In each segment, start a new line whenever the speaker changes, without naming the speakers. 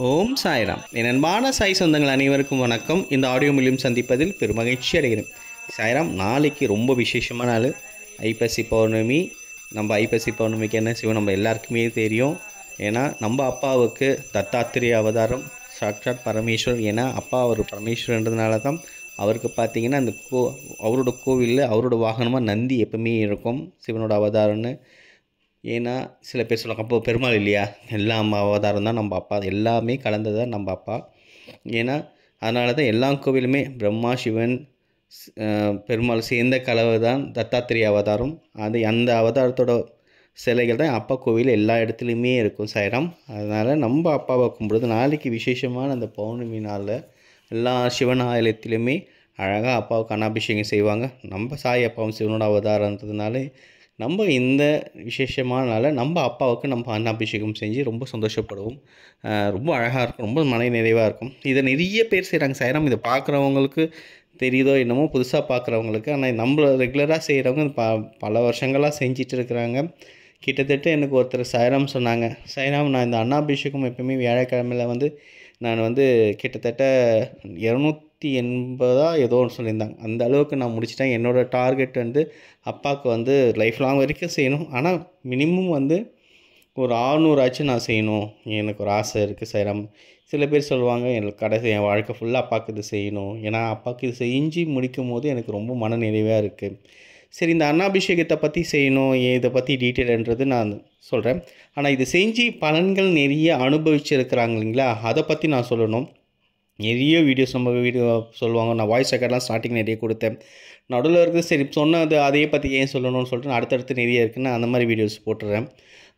ஓம் சாய்ராம். என் அன்பான சாய் சொந்தங்கள் அனைவருக்கும் வணக்கம். இந்த ஆடியோ மூலியம் சந்திப்பதில் பெருமகிழ்ச்சி அடைகிறேன். சாய்ராம், நாளைக்கு ரொம்ப விசேஷமான நாள், ஐப்பசி பௌர்ணமி. நம்ம ஐப்பசி பௌர்ணமிக்கு என்ன செய்வோம் நம்ம எல்லாருக்குமே தெரியும். ஏன்னா நம்ம அப்பாவுக்கு தத்தாத்திரேய அவதாரம் சாட்சாத் பரமேஸ்வரர். ஏன்னா அப்பா அவர் பரமேஸ்வரன்றதுனால தான் அவருக்கு பார்த்திங்கன்னா அந்த அவரோட கோவிலில் அவரோட வாகனமாக நந்தி எப்பவுமே இருக்கும், சிவனோட அவதாரம்னு. ஏன்னா சில பேர் சொல்லுவாங்க, அப்போ பெருமாள் இல்லையா, எல்லா அவதாரம் தான் நம்ம அப்பா, எல்லாமே கலந்தது தான் நம்ம அப்பா. ஏன்னா அதனால தான் எல்லா கோவிலுமே பிரம்மா சிவன் பெருமாள் சேர்ந்த கலவை தான் தத்தாத்திரேய அவதாரம். அந்த அவதாரத்தோட சிலைகள் தான் அப்பா கோவில் எல்லா இடத்துலையுமே இருக்கும் சாய்ராம். அதனால் நம்ம அப்பாவை கும்பிடுறது நாளைக்கு விசேஷமான அந்த பௌர்ணமி நாளில் எல்லா சிவன் ஆலயத்திலுமே அழகாக அப்பாவுக்கு அன்னாபிஷேகம் செய்வாங்க. நம்ம சாய் அப்பாவும் சிவனோட அவதாரன்றதுனால நம்ம இந்த விசேஷமான நாளில் நம்ம அப்பாவுக்கு நம்ம அன்னாபிஷேகம் செஞ்சு ரொம்ப சந்தோஷப்படுவோம். ரொம்ப அழகாக இருக்கும், ரொம்ப மன நிறைவாக இருக்கும். இதை நிறைய பேர் செய்கிறாங்க சாய்ராம். இதை பார்க்குறவங்களுக்கு தெரியுதோ என்னமோ, புதுசாக பார்க்குறவங்களுக்கு. ஆனால் நம்ம ரெகுலராக செய்கிறவங்க பல வருஷங்களாக செஞ்சிட்டு இருக்கிறாங்க. கிட்டத்தட்ட எனக்கு ஒருத்தர் சாய்ராம் சொன்னாங்க, சாய்ராம் நான் இந்த அன்னாபிஷேகம் எப்பவுமே வியாழக்கிழமையில் நான் கிட்டத்தட்ட 280 ஏதோ ஒன்று சொல்லியிருந்தாங்க. அந்த அளவுக்கு நான் முடிச்சிட்டேன். என்னோடய டார்கெட் அப்பாவுக்கு லைஃப் லாங் வரைக்கும் செய்யணும். ஆனால் மினிமம் ஒரு 600 ஆச்சும் நான் செய்யணும், எனக்கு ஒரு ஆசை இருக்குது சாய்ராம். சில பேர் சொல்லுவாங்க, எனக்கு கடைசி என் வாழ்க்கை ஃபுல்லாக அப்பாவுக்கு இது செய்யணும். ஏன்னா அப்பாவுக்கு இது செஞ்சு முடிக்கும் போது எனக்கு ரொம்ப மன நிறைவாக இருக்குது. சரி, இந்த அன்னாபிஷேகத்தை பற்றி செய்யணும், இதை பற்றி டீட்டெயில்ன்றது நான் சொல்கிறேன். ஆனால் இது செஞ்சு பலன்கள் நிறைய அனுபவிச்சிருக்கிறாங்க இல்லைங்களா, அதை பற்றி நான் சொல்லணும். நிறைய வீடியோஸ் நம்ம சொல்லுவாங்க. நான் வாய்ஸ் ரெக்கார்ட்லாம் ஸ்டார்டிங் நிறைய கொடுத்தேன். நடுவில் இருக்குது, சரி சொன்னது அதையே பற்றி ஏன் சொல்லணும்னு சொல்லிட்டு நான் அடுத்தடுத்து நிறைய இருக்குன்னு அந்த மாதிரி வீடியோஸ் போட்டுறேன்.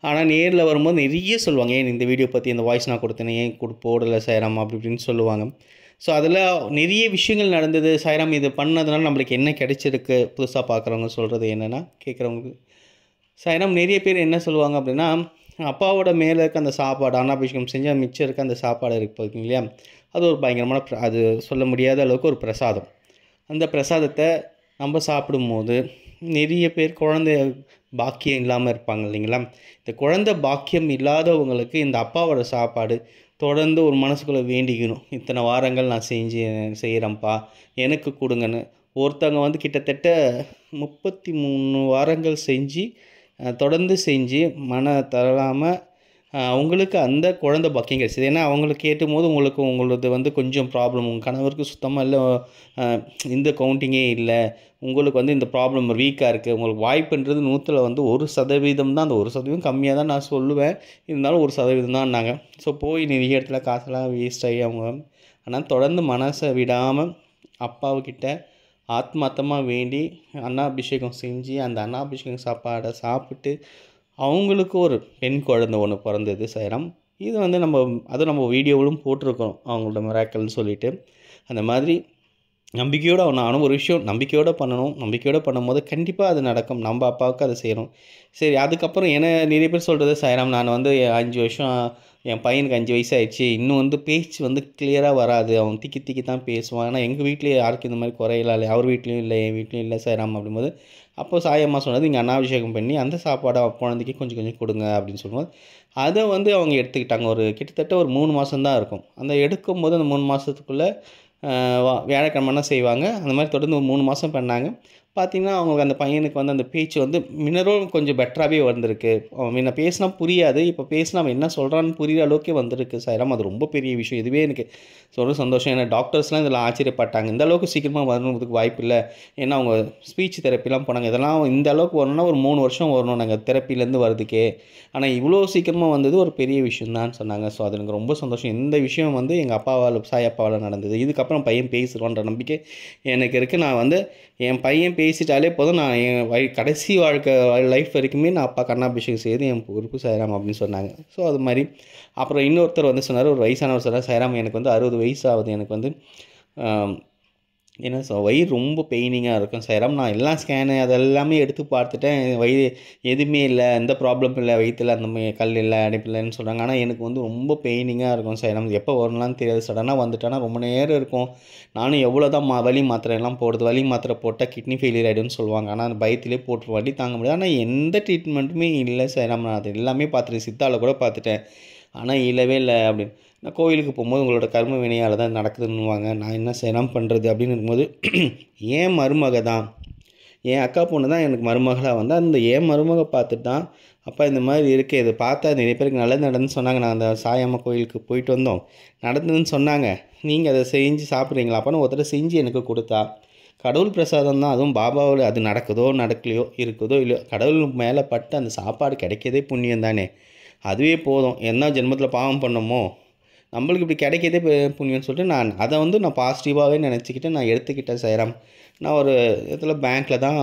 ஆனால் நேரில் வரும்போது நிறைய சொல்லுவாங்க, ஏன் இந்த வீடியோ பற்றி இந்த வாய்ஸ் நான் கொடுத்தேன், ஏன் போடலை சாய்ராம் அப்படி இப்படின்னு சொல்லுவாங்க. ஸோ அதில் நிறைய விஷயங்கள் நடந்தது சாய்ராம். இது பண்ணதுனால நம்மளுக்கு என்ன கிடைச்சிருக்கு, புதுசாக பார்க்குறவங்க சொல்கிறது என்னென்னா, கேட்குறவங்களுக்கு சாய்ராம் நிறைய பேர் என்ன சொல்லுவாங்க அப்படின்னா, அப்பாவோட மேலே இருக்க அந்த சாப்பாடு அன்னாபிஷேகம் செஞ்சால் மிச்சம் இருக்க அந்த சாப்பாடு இருக்குது இல்லையா, அது ஒரு பயங்கரமான அது சொல்ல முடியாத அளவுக்கு ஒரு பிரசாதம். அந்த பிரசாதத்தை நம்ம சாப்பிடும்போது நிறைய பேர் குழந்தை பாக்கியம் இல்லாமல் இருப்பாங்க இல்லைங்களா. இந்த குழந்தை பாக்கியம் இல்லாதவங்களுக்கு இந்த அப்பாவோட சாப்பாடு தொடர்ந்து ஒரு மனசுக்குள்ளே வேண்டிக்கணும். இத்தனை வாரங்கள் நான் செய்கிறேன்ப்பா, எனக்கு கொடுங்கன்னு. ஒருத்தவங்க கிட்டத்தட்ட 33 வாரங்கள் செஞ்சு தொடர்ந்து செஞ்சு மன தரலாமல் அவங்களுக்கு அந்த குழந்தை பாக்கியம் கிடைச்சிது. ஏன்னா அவங்களுக்கு கேட்டும்போது உங்களது கொஞ்சம் ப்ராப்ளம், உங்கள் கணவருக்கு சுத்தமாக இல்லை, இந்த கவுண்டிங்கே இல்லை, உங்களுக்கு இந்த ப்ராப்ளம் வீக்காக இருக்குது, உங்களுக்கு வாய்ப்புன்றது 100ல் 1% தான். அந்த 1% கம்மியாக தான் நான் சொல்லுவேன், இருந்தாலும் 1% தான்னாங்க. ஸோ போய் நிறைய இடத்துல காசெல்லாம் வேஸ்ட் ஆகி ஆனால் தொடர்ந்து மனசை விடாமல் அப்பாவுக்கிட்ட ஆத்மார்த்தமாக வேண்டி அன்னாபிஷேகம் செஞ்சு அந்த அன்னாபிஷேகம் சாப்பாடை சாப்பிட்டு அவங்களுக்கு ஒரு பெண் குழந்தை ஒன்று பிறந்தது சாய்ராம். இது நம்ம வீடியோவிலும் போட்டிருக்கோம், அவங்களோட மிராக்கல்னு சொல்லிட்டு. அந்த மாதிரி நம்பிக்கையோடு நானும் ஒரு விஷயம் நம்பிக்கையோடு பண்ணணும். நம்பிக்கையோடு பண்ணும்போது கண்டிப்பாக அது நடக்கும். நம்ம அப்பாவுக்கு அதை செய்யணும். சரி, அதுக்கப்புறம் நிறைய பேர் சொல்கிறது, சாய்ராம் நான் 5 வருஷம், என் பையனுக்கு 5 வயசு ஆயிடுச்சு, இன்னும் பேச்சு கிளியராக வராது, அவன் திக்கி திக்கி தான் பேசுவான். ஆனால் எங்கள் வீட்லேயே யாருக்கும் இந்த மாதிரி குறையலாம் இல்லை, அவர் வீட்லேயும் இல்லை, என் வீட்லேயும் இல்லை சாய்ராம். அப்படிங்கும்போது அப்போது சாயம்மா சொன்னது, இங்கே அன்னாபிஷேகம் பண்ணி அந்த சாப்பாடை குழந்தைக்கு கொஞ்சம் கொஞ்சம் கொடுங்க அப்படின்னு சொல்லும்போது அதை அவங்க எடுத்துக்கிட்டாங்க. கிட்டத்தட்ட ஒரு 3 மாதம் தான் இருக்கும். அந்த எடுக்கும்போது அந்த 3 மாதத்துக்குள்ளே வியாழக்கிழமைனா செய்வாங்க. அந்த மாதிரி தொடர்ந்து ஒரு 3 மாதம் பண்ணாங்க. பார்த்திங்கன்னா அவங்களுக்கு அந்த பையனுக்கு அந்த பேச்சு மினரும் கொஞ்சம் பெட்டராகவே வந்திருக்கு. அவன் முன்ன பேசினா புரியாது, இப்போ பேசினா அவன் என்ன சொல்கிறான்னு புரிகிற அளவுக்கே வந்திருக்கு சாய்ராம். அது ரொம்ப பெரிய விஷயம். இதுவே எனக்கு சந்தோஷம். ஏன்னா டாக்டர்ஸ்லாம் இதில் ஆச்சரியப்பட்டாங்க, இந்த அளவுக்கு சீக்கிரமாக வரணுறதுக்கு வாய்ப்பு இல்லை. ஏன்னா அவங்க ஸ்பீச் தெரப்பிலாம் போனாங்க. இதெல்லாம் இந்த அளவுக்கு வரணும்னா ஒரு 3 வருஷம் வரணும் நாங்கள் தெரப்பிலேருந்து வரதுக்கே. ஆனால் இவ்வளோ சீக்கிரமாக வந்தது ஒரு பெரிய விஷயம் தான் சொன்னாங்க. ஸோ அது எனக்கு ரொம்ப சந்தோஷம். இந்த விஷயம் எங்கள் அப்பாவால், சாய் அப்பாவால் நடந்தது. இதுக்கப்புறம் பையன் பேசுகிறோன்ற நம்பிக்கை எனக்கு இருக்குது. நான் என் பையன் பேசிட்டாலே போதும், நான் என் கடைசி வாழ்க்கை லைஃப் வரைக்குமே நான் அப்பா அன்னாபிஷேகம் செய்து என் பொறுப்பு சாய்ராம் அப்படின்னு சொன்னாங்க. ஸோ அது மாதிரி அப்புறம் இன்னொருத்தர் சொன்னார், ஒரு வயசானவர் சொன்னார், சாய்ராம் எனக்கு 60 வயசு ஆகுது, எனக்கு ஏன்னா வயிறு ரொம்ப பெயினிங்காக இருக்கும் சாய்ராம். நான் எல்லாம் ஸ்கேனு அதெல்லாமே எடுத்து பார்த்துட்டேன், வயிறு எதுவுமே இல்லை, எந்த ப்ராப்ளம் இல்லை, வயிற்றில் அந்த கல் இல்லை, அடைப்பு இல்லைன்னு சொல்கிறாங்க. ஆனால் எனக்கு ரொம்ப பெயினிங்காக இருக்கும் சாய்ராம். எப்போ வரலான்னு தெரியாது, சடனாக வந்துட்டேன்னா ரொம்ப நேரம் இருக்கும். நானும் எவ்வளோ தான் வலி மாத்திரை எல்லாம் போடுறது, வலி மாத்திரை போட்டால் கிட்னி ஃபெயிலியர் ஆகிடும்னு சொல்லுவாங்க. ஆனால் அந்த பயத்திலே போட்டு வலி தாங்க முடியாது. ஆனால் எந்த ட்ரீட்மெண்ட்டுமே இல்லை சாய்ராம். நான் அது எல்லாமே பார்த்துட்டேன், சித்தாவில் கூட பார்த்துட்டேன். ஆனால் இல்லவே இல்லை அப்படின்னு. நான் கோவிலுக்கு போகும்போது உங்களோட கர்ம வினையால் தான் நடக்குதுன்னுவாங்க. நான் என்ன செய்யலாம் பண்ணுறது அப்படின்னு இருக்கும்போது ஏன் மருமக தான், என் அக்கா பொண்ணு தான் எனக்கு மருமகளாக வந்தா. அந்த என் மருமக பார்த்துட்டு தான், அப்பா இந்த மாதிரி இருக்குது, இதை பார்த்தா நிறைய பேருக்கு நல்லது நடந்துன்னு சொன்னாங்க. நான் அந்த சாயம்மா கோயிலுக்கு போயிட்டு வந்தோம், நடந்ததுன்னு சொன்னாங்க. நீங்கள் அதை செஞ்சு சாப்பிட்றீங்களாப்பான்னு ஒருத்தர் செஞ்சு எனக்கு கொடுத்தா. கடவுள் பிரசாதம் தான், அதுவும் பாபாவோட. அது நடக்குதோ நடக்கலையோ, இருக்குதோ இல்லையோ, கடவுள் மேலே பட்டு அந்த சாப்பாடு கிடைக்கிறதே புண்ணியம் தானே. அதுவே போதும். என்ன ஜென்மத்தில் பாவம் பண்ணமோ நம்மளுக்கு இப்படி கிடைக்கிறதே புண்ணியம்னு சொல்லிட்டு நான் அதை வந்து நான் பாசிட்டிவாகவே நினச்சிக்கிட்டு நான் எடுத்துக்கிட்டேன் சைராம். நான் ஒரு இதில் பேங்க்கில் தான்,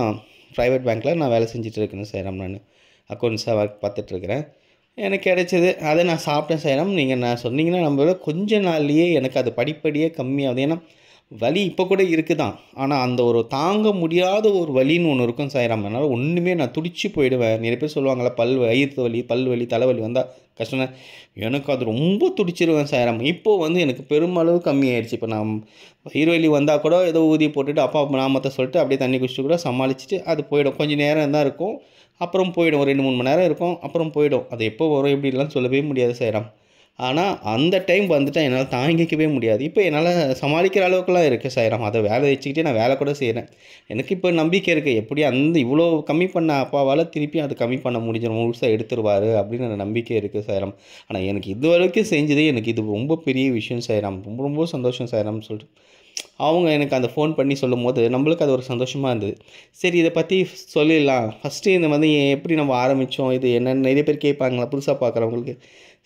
ப்ரைவேட் பேங்க்கில் நான் வேலை செஞ்சுட்டு இருக்கேன் சைராம். நான் அக்கௌண்ட்ஸாக ஒர்க் பார்த்துட்ருக்குறேன். எனக்கு கிடைச்சது அதை நான் சாப்பிட்டேன் சைராம். நீங்கள் நான் சொன்னீங்கன்னா நம்மளோட கொஞ்ச நாள்லேயே எனக்கு அது படிப்படியே கம்மியாகுது. ஏன்னா வலி இப்போ கூட இருக்குது தான், ஆனால் அந்த ஒரு தாங்க முடியாத ஒரு வலின்னு ஒன்று இருக்கும் சாய்ராம். அதனால் ஒன்றுமே நான் துடிச்சு போயிடுவேன். நிறைய பேர் சொல்லுவாங்களா வயிற்று வலி, பல் வலி, தலைவலி வந்தால் கஷ்டம். எனக்கு அது ரொம்ப துடிச்சிருவேன் சாய்ராம். இப்போது வந்து எனக்கு பெருமளவு கம்மியாயிடுச்சு. இப்போ நான் வயிறு வலி வந்தால் கூட ஏதோ ஊதி போட்டுட்டு அப்பா நாமத்தை சொல்லிட்டு அப்படியே தண்ணி குடிச்சிட்டு கூட சமாளிச்சுட்டு அது போயிடும். கொஞ்சம் நேரம் தான் இருக்கும், அப்புறம் போயிடும். ஒரு 2-3 மணி நேரம் இருக்கும், அப்புறம் போயிடும். அது எப்போ வரும் எப்படிலாம் சொல்லவே முடியாது சாய்ராம். ஆனால் அந்த டைம் வந்துட்டால் என்னால் தாங்கிக்கவே முடியாது. இப்போ என்னால் சமாளிக்கிற அளவுக்குலாம் இருக்குது சாய்ராம். அதை வேலை வச்சுக்கிட்டே நான் வேலை கூட செய்கிறேன். எனக்கு இப்போ நம்பிக்கை இருக்குது, எப்படி அந்த இவ்வளோ கம்மி பண்ண அப்பாவால் திருப்பி அது கம்மி பண்ண முடிஞ்சிடும், முழுசாக எடுத்துருவார் அப்படின்னு எனக்கு நம்பிக்கை இருக்குது சாய்ராம். ஆனால் எனக்கு இது வரைக்கும் செஞ்சதே எனக்கு இது ரொம்ப பெரிய விஷயம் சாய்ராம். ரொம்ப ரொம்ப சந்தோஷம் சாய்ராம்னு சொல்லிட்டு அவங்க எனக்கு அந்த ஃபோன் பண்ணி சொல்லும்போது நம்மளுக்கு அது ஒரு சந்தோஷமாக இருந்தது. சரி இதை பற்றி சொல்லிடலாம். ஃபஸ்ட்டு இந்த மாதிரி எப்படி நம்ம ஆரம்பித்தோம், இது என்னென்னு நிறைய பேர் கேட்பாங்களா புதுசாக பார்க்குறவங்களுக்கு.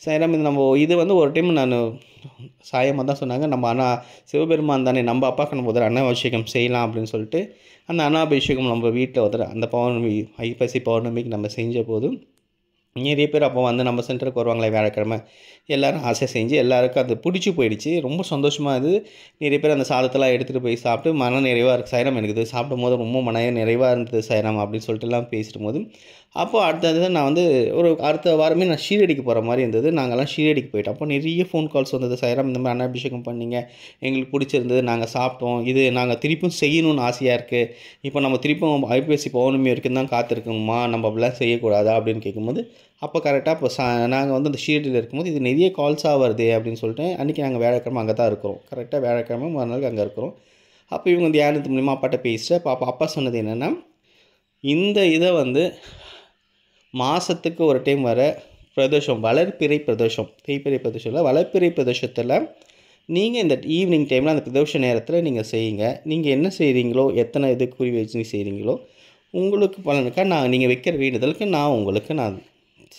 சாய்ராம் இது நம்ம இது வந்து ஒரு டைம் நான் சாயமாக தான் சொன்னாங்க, நம்ம சிவபெருமான் தானே, நம்ம அப்பாவுக்கு நம்ம ஒரு அன்னாபிஷேகம் செய்யலாம் அப்படின்னு சொல்லிட்டு அந்த அன்னாபிஷேகம் நம்ம வீட்டில் அந்த பௌர்ணமி ஐப்பசி பௌர்ணமிக்கு நம்ம செஞ்ச போது நிறைய பேர் அப்போ வந்து நம்ம சென்டருக்கு வருவாங்களே வியாழக்கிழமை, எல்லோரும் ஆசை செஞ்சு எல்லாருக்கும் அது பிடிச்சி போயிடுச்சு. ரொம்ப சந்தோஷமாக இருந்தது. நிறைய பேர் அந்த சாதத்தெல்லாம் எடுத்துகிட்டு போய் சாப்பிட்டு மன நிறைவாக இருக்குது சாய்ராம். எனக்கு இது சாப்பிடும்போது ரொம்ப மன நிறைவாக இருந்தது சாய்ராம் அப்படின்னு சொல்லிட்டுலாம் பேசிட்டு போது அப்போது அடுத்தது நான் வந்து அடுத்த வாரமே நான் ஷீரடிக்கு போகிற மாதிரி இருந்தது. நாங்கள்லாம் ஷீரடிக்கு போயிட்டோம். அப்போ நிறைய ஃபோன் கால்ஸ் வந்தது. சாய்ராம் இந்த மாதிரி அன்னாபிஷேகம் பண்ணிங்க, எங்களுக்கு பிடிச்சிருந்தது, நாங்கள் சாப்பிட்டோம், இது நாங்கள் திருப்பியும் செய்யணும்னு ஆசையாக இருக்குது, இப்போ நம்ம திருப்பியும் ஐபிஎஸ்சி பௌர்ணமி வரைக்கும் தான் காத்திருக்கோம்மா, நம்ம அப்படிலாம் செய்யக்கூடாதா அப்படின்னு கேட்கும்போது அப்போ கரெக்டாக இப்போ நாங்கள் வந்து அந்த ஷீரடியில் இருக்கும்போது இது நிறைய கால்ஸாக வருது அப்படின்னு சொல்லிட்டு அன்றைக்கி நாங்கள் வியாழக்கிழமை அங்கே தான் இருக்கிறோம். கரெக்டாக வியாழக்கிழமை மறுநாள் அங்கே இருக்கிறோம். அப்போ இவங்க தியானத்து மூலிமா அப்பாட்ட பேசிட்டு அப்பா சொன்னது என்னென்னா, இந்த இதை வந்து மாதத்துக்கு ஒரு டைம் வர பிரதோஷம், வளர்பிறை பிரதோஷம், தேய்பிறை பிரதோஷம் இல்லை, வளர்பிறை பிரதோஷத்தில் நீங்கள் இந்த ஈவினிங் டைமில் அந்த பிரதோஷ நேரத்தில் நீங்கள் செய்யுங்க. நீங்கள் என்ன செய்கிறீங்களோ, எத்தனை இது குறி வச்சு செய்கிறீங்களோ உங்களுக்கு பலனுக்காக நீங்கள் வைக்கிற வேண்டுதலுக்கு நான்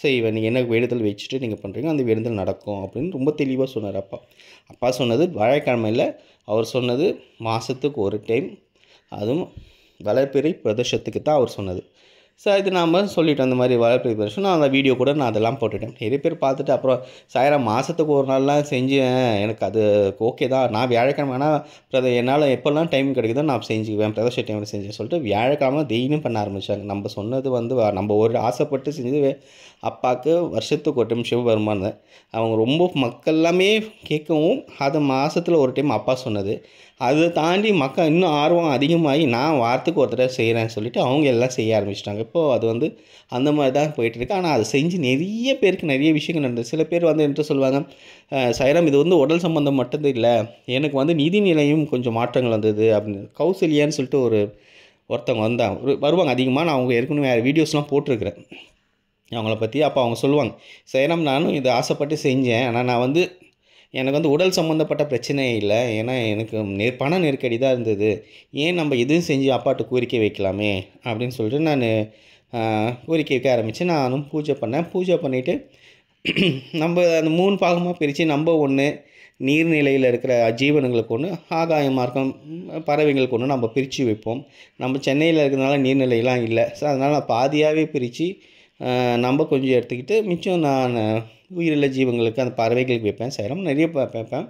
செய்வேன். நீங்கள் என்ன வேண்டுதல் வச்சுட்டு நீங்கள் பண்ணுறீங்க அந்த வேண்டுதல் நடக்கும் அப்படின்னு ரொம்ப தெளிவாக சொன்னார் அப்பா. அப்பா சொன்னது வியாழக்கிழமையில், அவர் சொன்னது மாதத்துக்கு ஒரு டைம், அதுவும் வளர்பிறை பிரதோஷத்துக்கு தான் அவர் சொன்னது. சார் இது நாம் சொல்லிவிட்டோம் அந்த மாதிரி வளர்பிறை பிரதோஷம். நான் அந்த வீடியோ கூட நான் அதெல்லாம் போட்டுவிட்டேன். நிறைய பேர் பார்த்துட்டு அப்புறம் சாய்ராம் மாதத்துக்கு ஒரு நாள்லாம் செஞ்சேன், எனக்கு அது ஓகே தான், நான் வியாழக்கிழமை ஆனால் என்னால் எப்போல்லாம் டைம் கிடைக்குதோ நான் செஞ்சுக்குவேன், பிரதோஷ டைமில் செஞ்சேன் சொல்லிட்டு வியாழக்கிழமை டெய்லியும் பண்ண ஆரம்பித்தாங்க. நம்ம சொன்னது வந்து நம்ம ஒரு ஆசைப்பட்டு செஞ்சது அப்பாவுக்கு வருஷத்துக்கு ஒரு டைம் சிவபெருமான் அவங்க ரொம்ப மக்கள் எல்லாமே கேட்கவும் அது மாதத்தில் ஒரு டைம் அப்பா சொன்னது. அதை தாண்டி மக்கள் இன்னும் ஆர்வம் அதிகமாகி நான் வாரத்துக்கு ஒரு தடவை செய்கிறேன்னு சொல்லிவிட்டு அவங்க எல்லாம் செய்ய ஆரம்பிச்சிட்டாங்க. இப்போது அது வந்து அந்த மாதிரி தான் போயிட்டுருக்கு. ஆனால் அதை செஞ்சு நிறைய பேருக்கு நிறைய விஷயங்கள் நடந்தது. சில பேர் வந்து என்ன சொல்லுவாங்க, சாய்ராம் இது வந்து உடல் சம்பந்தம் மட்டும் இல்லை, எனக்கு வந்து நிதிநிலையும் கொஞ்சம் மாற்றங்கள் வந்தது அப்படின்னு. கௌசல்யான்னு சொல்லிட்டு ஒருத்தவங்க வந்தாங்க, வருவாங்க அதிகமாக. நான் அவங்க ஏற்கனவே வேறு வீடியோஸ்லாம் போட்டிருக்கிறேன் அவங்கள பற்றி. அப்போ அவங்க சொல்லுவாங்க, சாய்ராம் நானும் இதை ஆசைப்பட்டு செஞ்சேன், ஆனால் நான் வந்து எனக்கு வந்து உடல் சம்மந்தப்பட்ட பிரச்சனையே இல்லை, ஏன்னா எனக்கு பண நெருக்கடி தான் இருந்தது, ஏன் நம்ம எதுவும் செஞ்சு அப்பாட்ட கோரிக்கை வைக்கலாமே அப்படின்னு சொல்லிட்டு நான் கோரிக்கை வைக்க ஆரம்பித்து நானும் பூஜை பண்ணேன். பூஜை பண்ணிவிட்டு நம்ம அந்த 3 பாகமாக பிரித்து நம்ம ஒன்று நீர்நிலையில் இருக்கிற ஜீவனங்களுக்கு ஒன்று, ஆகாய மார்க்கம் பறவைங்களுக்கு ஒன்று நம்ம பிரித்து வைப்போம். நம்ம சென்னையில் இருக்கிறதுனால நீர்நிலையெல்லாம் இல்லை, ஸோ அதனால் நான் பாதியாகவே பிரித்து நம்ம கொஞ்சம் எடுத்துக்கிட்டு மிச்சம் நான் உயிருள்ள ஜீவங்களுக்கு அந்த பறவைகளுக்கு வைப்பேன். சாய்ராம் நிறைய வைப்பேன்.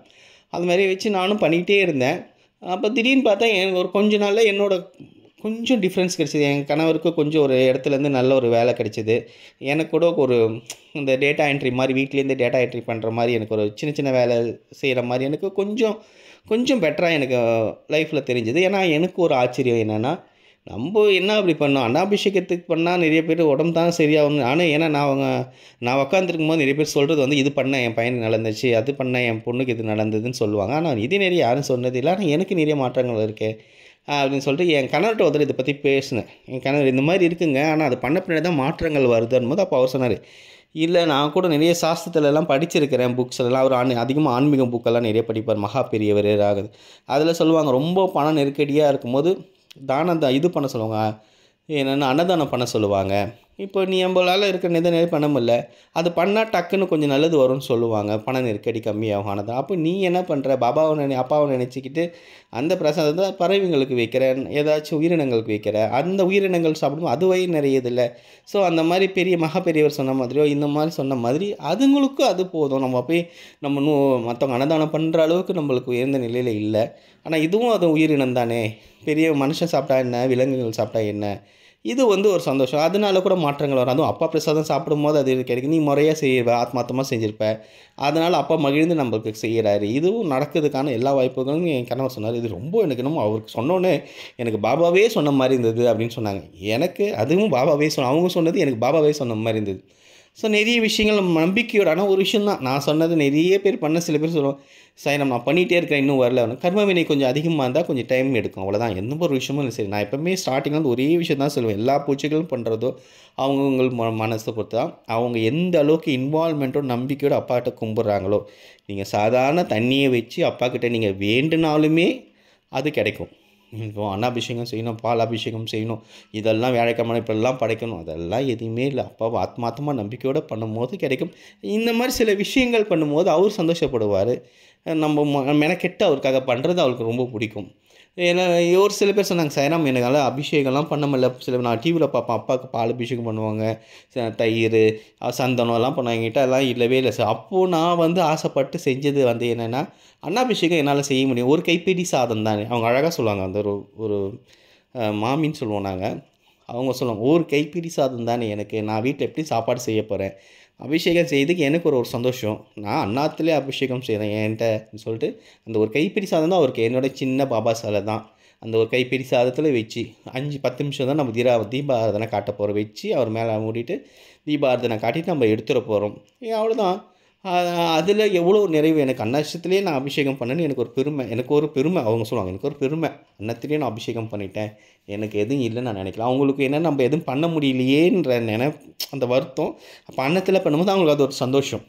அது மாதிரி வச்சு நானும் பண்ணிக்கிட்டே இருந்தேன். அப்போ திடீர்னு பார்த்தா எனக்கு ஒரு கொஞ்ச நாளில் என்னோட கொஞ்சம் டிஃப்ரென்ஸ் கிடச்சிது. என் கணவருக்கு கொஞ்சம் ஒரு இடத்துலேருந்து நல்ல ஒரு வேலை கிடச்சிது. எனக்கு கூட ஒரு இந்த டேட்டா என்ட்ரி மாதிரி வீட்லேருந்து டேட்டா என்ட்ரி பண்ணுற மாதிரி எனக்கு ஒரு சின்ன சின்ன வேலை செய்கிற மாதிரி எனக்கு கொஞ்சம் பெட்டராக எனக்கு லைஃப்பில் தெரிஞ்சுது. ஏன்னா எனக்கு ஒரு ஆச்சரியம் என்னென்னா, நம்ம என்ன அப்படி பண்ணோம், அன்னாபிஷேகத்துக்கு பண்ணால் நிறைய பேர் உடம்பு தான் சரியாகும். நானும் ஏன்னா நான் உட்காந்துருக்கும்போது நிறைய பேர் சொல்கிறது வந்து, இது பண்ணேன் என் பையனுக்கு நடந்துச்சு, அது பண்ணேன் என் பொண்ணுக்கு இது நடந்ததுன்னு சொல்லுவாங்க. ஆனால் இதே நிறைய யாரும் சொன்னது இல்லை. ஆனால் எனக்கு நிறைய மாற்றங்கள் இருக்கே அப்படின்னு சொல்லிட்டு என் கணவர்கிட்ட ஒருத்தர் இதை பற்றி பேசினேன். என் கணவர் இந்த மாதிரி இருக்குங்க, ஆனால் அது பண்ண பின்னாடி தான் மாற்றங்கள் வருதுன்னு போது அப்போ அவர் சொன்னார், இல்லை நான் கூட நிறைய சாஸ்திரத்துலலாம் படிச்சிருக்கிறேன், புக்ஸ்லாம். அவர் அதிகமாக ஆன்மீக புக்கெல்லாம் நிறைய படிப்பார், மகா பெரியவர் ஆகுது. அதில் சொல்லுவாங்க, ரொம்ப பண நெருக்கடியாக இருக்கும்போது இது பண்ண சொல்லுவாங்க, என்னென்னா அன்னதானம் பண்ண சொல்லுவாங்க. இப்போ நீ நம்மளால் இருக்கிற நிறைய பண்ண முடியல, அது பண்ணால் டக்குன்னு கொஞ்சம் நல்லது வரும்னு சொல்லுவாங்க, பண நெருக்கடி கம்மியாகும் ஆனதான். அப்போ நீ என்ன பண்ணுற, அப்பாவை நினச்சிக்கிட்டு அந்த பிரசாதத்தை பறவைங்களுக்கு வைக்கிற, ஏதாச்சும் உயிரினங்களுக்கு வைக்கிற, அந்த உயிரினங்கள் சாப்பிடும்போது அது வயிறு நிறையதில்லை. ஸோ அந்த மாதிரி பெரியவர் சொன்ன மாதிரியோ இந்த மாதிரி சொன்ன மாதிரி அதுங்களுக்கும் அது போதும். நம்ம போய் நம்ம மற்றவங்க அன்னதானம் பண்ணுற அளவுக்கு நம்மளுக்கு உயர்ந்த நிலையில் இல்லை. ஆனால் இதுவும் அது உயிரினம் தானே, பெரிய மனுஷன் சாப்பிட்டா என்ன, விலங்குகள் சாப்பிட்டா என்ன, இது வந்து ஒரு சந்தோஷம். அதனால கூட மாற்றங்கள் வரும். அதுவும் அப்பா பிரசாதம் சாப்பிடும்போது அது கிடைக்கும். நீ முறையாக செய்வ, ஆத்மார்த்தமாக செஞ்சுருப்ப, அதனால் அப்பா மகிழ்ந்து நம்மளுக்கு செய்கிறாரு. இதுவும் நடக்கிறதுக்கான எல்லா வாய்ப்புகளும் என் கணவர் சொன்னார். இது ரொம்ப எனக்கு என்னமோ அவருக்கு சொன்னோன்னே எனக்கு பாபாவே சொன்ன மாதிரி இருந்தது அப்படின்னு சொன்னாங்க. எனக்கு அதுவும் பாபாவே அவங்க சொன்னது எனக்கு பாபாவே சொன்ன மாதிரி இருந்தது. ஸோ நிறைய விஷயங்கள் நம்ம நம்பிக்கையோட, ஆனால் ஒரு விஷயம் தான் நான் சொன்னது நிறைய பேர் பண்ண, சில பேர் சொல்லுவோம், சரி நான் பண்ணிகிட்டே இருக்கிறேன் இன்னும் வரல. கர்ம வினை கொஞ்சம் அதிகமாக இருந்தால் கொஞ்சம் டைம் எடுக்கும், அவ்வளோதான். எந்த ஒரு விஷயமும் இல்லை. சரி, நான் எப்போவுமே ஸ்டார்டிங்கில் வந்து ஒரே விஷயம் தான் சொல்லுவேன், எல்லா பூச்சிகளும் பண்ணுறதோ அவங்கவுங்க மனசை பொறுத்து தான். அவங்க எந்த அளவுக்கு இன்வால்மெண்ட்டோட நம்பிக்கையோடு அப்பாக்கிட்ட கும்பிட்றாங்களோ, நீங்கள் சாதாரண தண்ணியை வச்சு அப்பாக்கிட்ட நீங்கள் வேண்டுனாலுமே அது கிடைக்கும். இப்போ அன்னாபிஷேகம் செய்யணும், பால் அபிஷேகம் செய்யணும், இதெல்லாம் வியாழக்கிழமை இப்படிலாம் படைக்கணும், அதெல்லாம் எதுவுமே இல்லை. அப்பாவை ஆத்மார்த்தமாக நம்பிக்கையோடு பண்ணும்போது கிடைக்கும். இந்த மாதிரி சில விஷயங்கள் பண்ணும்போது அவர் சந்தோஷப்படுவார். நம்ம மெனக்கெட்டு அவருக்காக பண்ணுறது அவருக்கு ரொம்ப பிடிக்கும். ஏன்னா ஒரு சில பேர் சொன்னாங்க, சாய்ராம் என்னால் அபிஷேகம்லாம் பண்ண முடியல. நான் டிவியில் பார்ப்பேன், அப்பாவுக்கு பால் அபிஷேகம் பண்ணுவாங்க, தயிர் சந்தனம் எல்லாம் பண்ணுவாங்க. என்கிட்ட அதெல்லாம் இல்லவே இல்லை சார். அப்போது நான் வந்து ஆசைப்பட்டு செஞ்சது வந்து என்னென்னா, அன்னாபிஷேகம் என்னால் செய்ய முடியும், ஒரு கைப்பிடி சாதம் தானே. அவங்க அழகாக சொல்லுவாங்க, அந்த ஒரு மாமின்னு சொல்லுவோம் நாங்கள். அவங்க சொல்லுவாங்க, ஒரு கைப்பிடி சாதம் தானே எனக்கு, நான் வீட்டில் எப்படி சாப்பாடு செய்ய போகிறேன், அபிஷேகம் செய்யறதுக்கு எனக்கு ஒரு சந்தோஷம், நான் அன்னாத்துலேயே அபிஷேகம் செய்கிறேன் என்கிட்ட சொல்லிட்டு, அந்த ஒரு கைப்பிடி சாதம் தான் அவருக்கு என்னோடய சின்ன பாபா சிலை தான். அந்த ஒரு கைப்பிடி சாதத்தில் வச்சு 5-10 நிமிஷம் தான் நம்ம தீபாராதனை காட்ட போகிறோம். வச்சு அவர் மேலே மூடிட்டு தீபாராதனை காட்டிட்டு நம்ம எடுத்துகிற போகிறோம். அவ்வளோதான். அதில் எவ்வளோ நிறைவு. எனக்கு அன்னத்துலேயே நான் அபிஷேகம் பண்ணேன்னு எனக்கு ஒரு பெருமை. அவங்க சொல்லுவாங்க, எனக்கு ஒரு பெருமை, அன்னத்துலேயே நான் அபிஷேகம் பண்ணிட்டேன், எனக்கு எதுவும் இல்லைன்னு நான் நினைக்கலாம். அவங்களுக்கு என்ன, நம்ம எதுவும் பண்ண முடியலையேன்ற அந்த வருத்தம். அப்போ அன்னத்தில் பண்ணும்போது அவங்களுக்கு அது ஒரு சந்தோஷம்.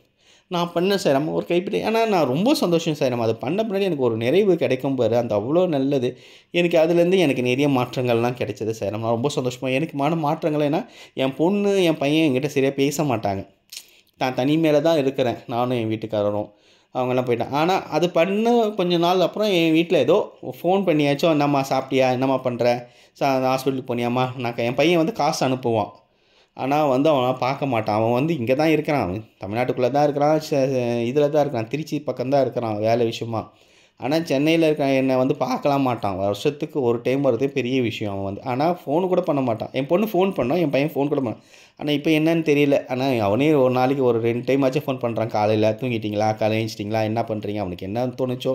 நான் பண்ணேன் சார், நம்ம ஒரு கைப்பிடி, ஆனால் நான் ரொம்ப சந்தோஷம் சார், நம்ம அதை பண்ண பின்னாடி எனக்கு ஒரு நிறைவு கிடைக்கும் பாரு, அந்த அவ்வளோ நல்லது. எனக்கு அதுலேருந்து எனக்கு நிறைய மாற்றங்கள்லாம் கிடைச்சது சார். நான் ரொம்ப சந்தோஷமாக எனக்கு மாற்றங்கள். ஏன்னா என் பொண்ணு என் பையன் என்கிட்ட சரியாக பேச மாட்டாங்க. நான் தனிமையில தான் இருக்கிறேன், நானும் என் வீட்டுக்காரரும். அவங்கெல்லாம் போயிட்டாங்க. ஆனால் அது பண்ண கொஞ்ச நாள் அப்புறம் என் வீட்டில் ஏதோ ஃபோன் பண்ணியாச்சும், என்னம்மா சாப்பிட்டியா, என்னம்மா பண்ணுற, ஹாஸ்பிட்டலுக்கு போனியாம்மா. என் பையன் வந்து காசு அனுப்புவான், ஆனால் வந்து அவனை பார்க்க மாட்டான். அவன் வந்து இங்கே தான் இருக்கிறான், அவன் தமிழ்நாட்டுக்குள்ளே தான் இருக்கிறான், இதில் தான் இருக்கிறான், திருச்சி பக்கம் தான் இருக்கிறான் வேலை விஷயமா. ஆனால் சென்னையில் இருக்க என்னை வந்து பார்க்கலாம் மாட்டான். வருஷத்துக்கு ஒரு டைம் வரதே பெரிய விஷயம் அவன் வந்து. ஆனால் ஃபோனு கூட பண்ண மாட்டான். என் பொண்ணு ஃபோன் பண்ணான், என் பையன் ஃபோன் கூட பண்ணான். ஆனால் இப்போ என்னன்னு தெரியல. ஆனால் அவனே ஒரு நாளைக்கு ஒரு 2 டைம் ஆச்சும் ஃபோன் பண்ணுறான். காலையில் தூங்கிட்டிங்களா, காலையில் எழுந்திச்சிட்டிங்களா, என்ன பண்ணுறீங்க, அவனுக்கு என்ன தோணுச்சோ,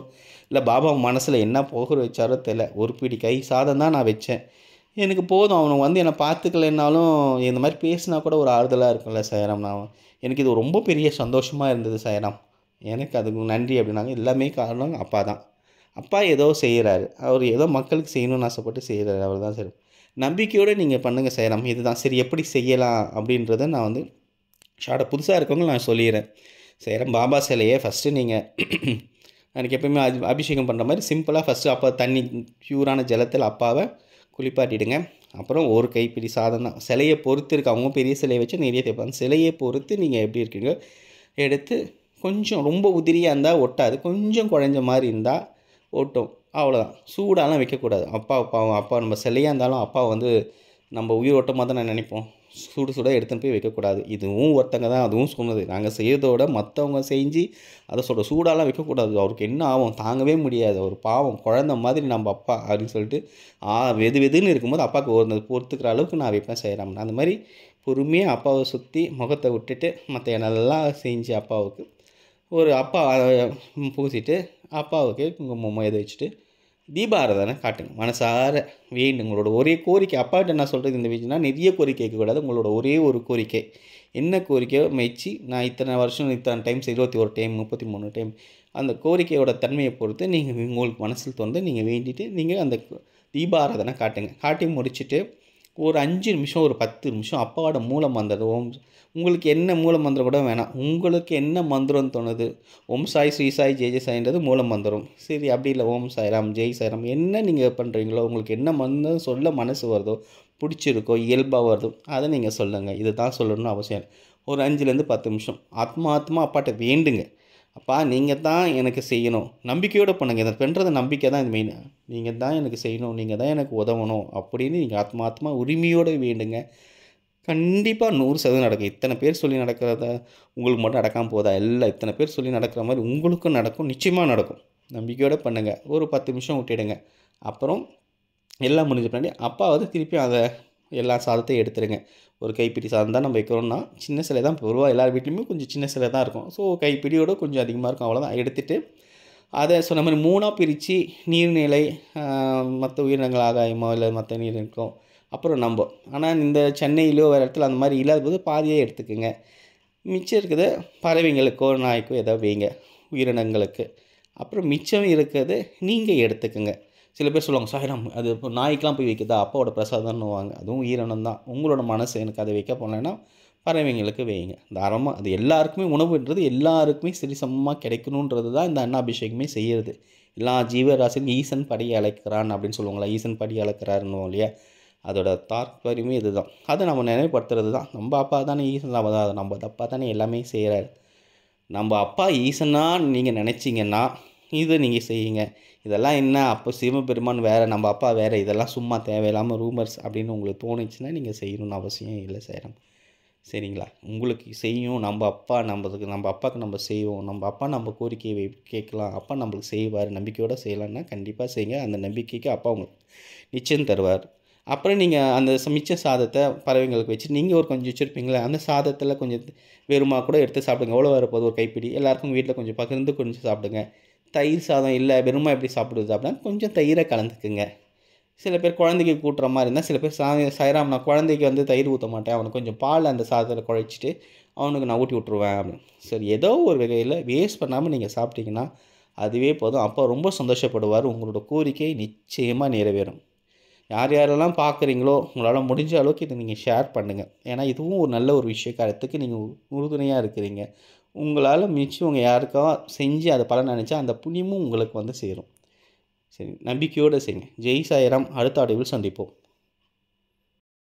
இல்லை பாபா மனசில் என்ன போகிற வச்சாரோ தெரியல. ஒரு பிடி கை சாதம் தான் நான் வச்சேன், எனக்கு போதும். அவனை வந்து என்னை பார்த்துக்கலைன்னாலும் இந்த மாதிரி பேசினா கூட ஒரு ஆறுதலாக இருக்கும்ல சாய்ராம். எனக்கு இது ரொம்ப பெரிய சந்தோஷமாக இருந்தது சாய்ராம். எனக்கு அதுக்கு நன்றி அப்படின்னாங்க. எல்லாமே காரணம் அப்பா தான். அப்பா ஏதோ செய்கிறாரு, அவர் ஏதோ மக்களுக்கு செய்யணும்னு ஆசைப்பட்டு செய்கிறாரு, அவர் தான் சரி. நம்பிக்கையோடு நீங்கள் பண்ணுங்கள் சாய்ராம். இதுதான் சரி, எப்படி செய்யலாம் அப்படின்றத நான் வந்து புதுசாக இருக்கவங்க நான் சொல்லிடுறேன். சாய்ராம் பாபா சிலையை ஃபஸ்ட்டு நீங்கள் எனக்கு எப்போயுமே அபிஷேகம் பண்ணுற மாதிரி சிம்பிளாக ஃபஸ்ட்டு அப்பா தண்ணி பியூரான ஜலத்தில் அப்பாவை குளிப்பாட்டிடுங்க. அப்புறம் ஒரு கைப்பிடி சாதம் தான், சிலையை பொறுத்து இருக்குது. அவங்க பெரிய சிலையை வச்சு நிறைய தேய்ப்பாங்க. சிலையை பொறுத்து நீங்கள் எப்படி இருக்கீங்க எடுத்து, கொஞ்சம் ரொம்ப உதிரியாக இருந்தால் ஒட்டாது, கொஞ்சம் குழஞ்ச மாதிரி இருந்தால் ஒட்டும், அவ்வளோதான். சூடாலாம் வைக்கக்கூடாது. அப்பா நம்ம சிலையாக இருந்தாலும் அப்பா வந்து நம்ம உயிர் ஓட்டமாக தான் நான் நினைப்போம். சூடாக எடுத்துன்னு போய் வைக்கக்கூடாது. இதுவும் ஒருத்தங்க தான் அதுவும் சொன்னது. நாங்கள் செய்கிறதோட மற்றவங்க செஞ்சு அதை சூடாலாம் வைக்கக்கூடாது, அவருக்கு என்ன ஆகும் தாங்கவே முடியாது, ஒரு பாவம் குழந்த மாதிரி நம்ம அப்பா அப்படின்னு சொல்லிட்டு வெதுன்னு இருக்கும்போது அப்பாவுக்கு ஒரு பொறுத்துக்கிற அளவுக்கு நான் வைப்பேன் செய்கிறேன். அந்த மாதிரி பொறுமையாக அப்பாவை சுற்றி முகத்தை விட்டுட்டு மற்ற என்னெல்லாம் செஞ்சு அப்பாவுக்கு ஒரு பூசிட்டு அப்பாவுக்கு குங்குமம் இதை வச்சுட்டு தீபாராதனை காட்டுங்க. மனசார வேண்டுங்க. உங்களோட ஒரே கோரிக்கை அப்பாட்ட என்ன சொல்கிறது இந்த விஷயம்னா, நிறைய கோரிக்கை கேட்கக்கூடாது. உங்களோட ஒரே ஒரு கோரிக்கை. என்ன கோரிக்கையோ வச்சு நான் இத்தனை வருஷம் இத்தனை டைம்ஸ் 21 டைம் 33 டைம் அந்த கோரிக்கையோட தன்மையை பொறுத்து நீங்கள் உங்களுக்கு மனசில் தோன்று நீங்கள் வேண்டிட்டு நீங்கள் அந்த தீபாராதனை காட்டுங்க. காட்டி முடிச்சுட்டு ஒரு 5 நிமிஷம் ஒரு 10 நிமிஷம் அப்பாவோட மூல மந்திரம் ஓம் உங்களுக்கு என்ன மூல மந்திரம் கூட வேணாம். உங்களுக்கு என்ன மந்திரம் தோணுது, ஓம் சாய், ஸ்ரீ சாய், ஜெய் ஜெய் சாய்ன்றது மூல மந்திரம். சரி அப்படி இல்லை ஓம் சாய்ராம், ஜெய் சாய்ராம் என்ன நீங்கள் பண்ணுறீங்களோ உங்களுக்கு என்ன மந்திரம் சொல்ல மனசு வருதோ பிடிச்சிருக்கோ இயல்பாக வருதோ அதை நீங்கள் சொல்லுங்கள். இது தான் சொல்லணும்னு அவசியம் இல்லை. ஒரு 5லேருந்து 10 நிமிஷம் ஆத்மா அப்பாட்ட வேண்டுங்க. அப்பா நீங்கள் தான் எனக்கு செய்யணும். நம்பிக்கையோடு பண்ணுங்கள். இதை பண்ணுறது நம்பிக்கை தான் இது மெயின். நீங்கள் தான் எனக்கு செய்யணும், நீங்கள் தான் எனக்கு உதவணும் அப்படின்னு நீங்கள் ஆத்மா உரிமையோடு வேண்டுங்க. கண்டிப்பாக 100% நடக்கும். இத்தனை பேர் சொல்லி நடக்கிறத உங்களுக்கு மட்டும் நடக்காமல் போதா, எல்லாம் இத்தனை பேர் சொல்லி நடக்கிற மாதிரி உங்களுக்கும் நடக்கும். நிச்சயமாக நடக்கும். நம்பிக்கையோடு பண்ணுங்கள். ஒரு 10 நிமிஷம் விட்டுடுங்க. அப்புறம் எல்லாம் முடிஞ்ச பின்னாடி அப்பாவது திருப்பி அதை எல்லா சாதத்தையும் எடுத்துருங்க. ஒரு கைப்பிடி சாதம் தான் நம்ம வைக்கிறோம்னா சின்ன சிலை தான் பொதுவாக எல்லார் வீட்லேயுமே கொஞ்சம் சின்ன சிலை தான் இருக்கும். ஸோ கைப்பிடியோட கொஞ்சம் அதிகமாக இருக்கும். அவ்வளோதான். எடுத்துகிட்டு அதை சொன்ன மாதிரி 3ஆக பிரித்து நீர்நிலை, மற்ற உயிரினங்கள் ஆகாயமோ இல்லை மற்ற நீரினங்களும் அப்புறம் நம்ம ஆனால் இந்த சென்னையிலோ வேறு இடத்துல அந்த மாதிரி இல்லாத போது பாதியே எடுத்துக்கோங்க. மிச்சம் இருக்குது பறவைங்களுக்கோ நாய்க்கோ ஏதோ வைங்க உயிரினங்களுக்கு. அப்புறம் மிச்சம் இருக்கிறது நீங்கள் எடுத்துக்கோங்க. சில பேர் சொல்லுவாங்க சாய்ராம் அது இப்போ நாய்க்கெலாம் போய் வைக்குதா அப்பாவோட பிரசாதம்னுவாங்க. அதுவும் உயிரினம் தான். உங்களோட மனசு எனக்கு அதை வைக்க போனேன்னா பறவைங்களுக்கு வைங்க. தாராளமாக அது எல்லாருக்குமே உணவுன்றது எல்லாருக்குமே சரிசமமாக கிடைக்கணுன்றது தான் இந்த அன்னாபிஷேகமே செய்கிறது. எல்லா ஜீவராசியும் ஈசன் படி அழைக்கிறான் அப்படின்னு சொல்லுவாங்களா, ஈசன் படி அழைக்கிறாருன்னு இல்லையா, அதோட தாற்பயமே இது தான். அதை நம்ம நினைவுபடுத்துறது தான். நம்ம அப்பா தானே ஈசன், நம்ம அப்பா தானே எல்லாமே செய்கிறாரு. நம்ம அப்பா ஈசனா நீங்கள் நினச்சிங்கன்னா இதை நீங்கள் செய்யுங்க. இதெல்லாம் என்ன அப்போ சிவபெருமான் வேறு நம்ம அப்பா வேறு இதெல்லாம் சும்மா தேவையில்லாமல் ரூமர்ஸ் அப்படின்னு உங்களுக்கு தோணுச்சுன்னா நீங்கள் செய்யணும்னு அவசியம் இல்லை செய்கிறோம். சரிங்களா? உங்களுக்கு செய்யும் நம்ம அப்பா நம்ம அப்பாவுக்கு நம்ம செய்வோம். நம்ம அப்பா நம்ம கோரிக்கையை கேட்கலாம். அப்பா நம்மளுக்கு செய்வார். நம்பிக்கையோடு செய்யலான்னா கண்டிப்பாக செய்யுங்க. அந்த நம்பிக்கைக்கு அப்பா உங்களுக்கு நிச்சயம் தருவார். அப்புறம் நீங்கள் அந்த மிச்ச சாதத்தை பறவைங்களுக்கு வச்சு நீங்கள் ஒரு கொஞ்சம் வச்சுருப்பீங்களே அந்த சாதத்தில் கொஞ்சம் வெறுமா கூட எடுத்து சாப்பிடுங்க. எவ்வளோ வரப்போகுது ஒரு கைப்பிடி எல்லாருக்கும் வீட்டில் கொஞ்சம் பகிர்ந்து கொஞ்சம் சாப்பிடுங்க. தயிர் சாதம் இல்லை வெறுமா எப்படி சாப்பிடுது அப்படின்னா கொஞ்சம் தயிரை கலந்துக்குங்க. சில பேர் குழந்தைக்கு கூட்டுற மாதிரி இருந்தால் சில பேர் சாய்ராம் நான் குழந்தைக்கு வந்து தயிர் ஊற்ற மாட்டேன், அவனுக்கு கொஞ்சம் பால் அந்த சாதத்தில் குழைச்சிட்டு அவனுக்கு நான் ஊட்டி விட்ருவேன் அப்படின்னு. சரி ஏதோ ஒரு வகையில் வேஸ்ட் பண்ணாமல் நீங்கள் சாப்பிட்டீங்கன்னா அதுவே போதும். அப்போ ரொம்ப சந்தோஷப்படுவார். உங்களோட கோரிக்கை நிச்சயமாக நிறைவேறும். யார் யாரெல்லாம் பார்க்குறீங்களோ உங்களால் முடிஞ்ச அளவுக்கு இதை நீங்கள் ஷேர் பண்ணுங்கள். ஏன்னா இதுவும் ஒரு நல்ல ஒரு விஷய காலத்துக்கு நீங்கள் உறுதுணையாக இருக்கிறீங்க. உங்களால் மிச்சவங்க யாருக்கா செஞ்சு அதை பலன் நினச்சா அந்த புண்ணியமும் உங்களுக்கு வந்து சேரும். சரி நம்பிக்கையோடு செய்யுங்க. ஜெய் சாய்ராம். அடுத்த ஆடியோவில் சந்திப்போம்.